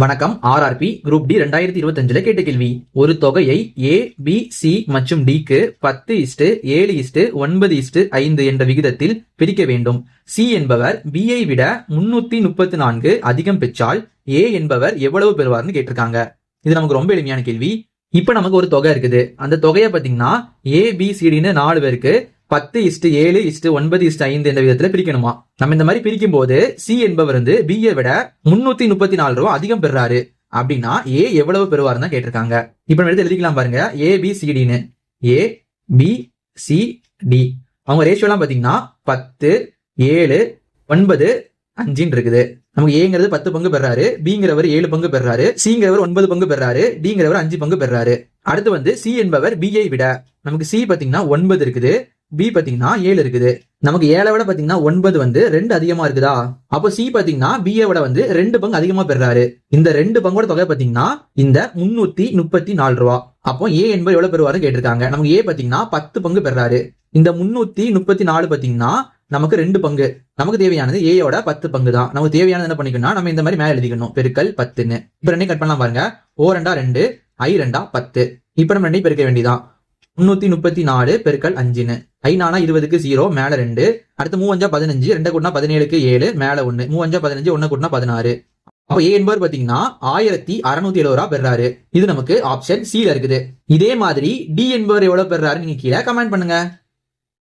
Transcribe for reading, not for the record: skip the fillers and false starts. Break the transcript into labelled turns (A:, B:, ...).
A: வணக்கம். RRP group D 2025 கேட்ட கேள்வி. ஒரு தொகையை A, B, C மற்றும் Dக்கு 10:7:9:5 என்ற விகிதத்தில் பிரிக்க வேண்டும். C என்பவர் B ஐ விட 334 அதிகம் பெற்றால் A என்பவர் எவ்வளவு பெறுவார்னு கேட்டிருக்காங்க. இது நமக்கு ரொம்ப எளிமையான கேள்வி. இப்ப நமக்கு ஒரு தொகை இருக்குது. அந்த தொகையை பாத்தீங்கன்னா A, B, C, Dன்னு 4 பேருக்கு 10:7:9:5 என்ற விதத்துல பிரிக்கணுமா. நம்ம இந்த மாதிரி பிரிக்கும் போது சி என்பவர் வந்து B ஐ விட 334 ரூபா அதிகம் பெறாரு அப்படின்னா A எவ்வளவு பெறுவாருன்னு தான் கேட்டிருக்காங்க. இப்ப நம்ம எடுத்து எழுதிக்கலாம் பாருங்க. ABCDன்னு ABCD அவங்க ரேஷியோ எல்லாம் பாத்தீங்கன்னா 10:7:9:5 இருக்குது. நமக்கு ஏங்கிறது 10 பங்கு பெறாரு, பிங்கிறவர் 7 பங்கு பெறாரு, சிங்கிறவர் 9 பங்கு பெறாரு, டிங்கிறவர் 5 பங்கு பெறாரு. அடுத்து வந்து சி என்பவர் B ஐ விட நமக்கு சி பாத்தீங்கன்னா 9 இருக்குது, பி பாத்தீங்கன்னா 7 இருக்குது. நமக்கு 7 விட பாத்தீங்கன்னா 9 வந்து 2 அதிகமா இருக்குதா. அப்போ சி பாத்தீங்கன்னா B விட வந்து 2 பங்கு அதிகமா பெறாரு. இந்த 2 பங்கோட தொகை பாத்தீங்கன்னா இந்த 334 ரூபா. அப்போ ஏ என்பது எவ்வளவு பெறுவாரு கேட்டிருக்காங்க. நமக்கு ஏ பாத்தீங்கன்னா 10 பங்கு பெறாரு. இந்த 334 பாத்தீங்கன்னா நமக்கு 2 பங்கு. நமக்கு தேவையானது ஏயோட 10 பங்கு தான். நமக்கு தேவையானது என்ன பண்ணிக்கணும், நம்ம இந்த மாதிரி மேல எழுதிக்கணும், பெருக்கல் 10ன்னு. இப்ப ரெண்டையும் கட் பண்ணலாம் பாருங்க. O 2 2, I 2 10. இப்ப நம்ம ரெண்டையும் பெருக்க வேண்டியதான். 334 பெருக்கல் 5ன்னு. I 4 20க்கு 0 மேல 2. அடுத்து 3 5 15, 2 கூட்டினா 17க்கு 7 மேல 1. 3 5 15, 1 கூட்டினா 16. அப்ப ஏ என்பவர் பாத்தீங்கன்னா 1670 ரூபா பெறாரு. இது நமக்கு ஆப்ஷன் C ல இருக்குது. இதே மாதிரி டி என்பவர் எவ்வளவு பெறாரு நீங்க கீழே கமெண்ட் பண்ணுங்க.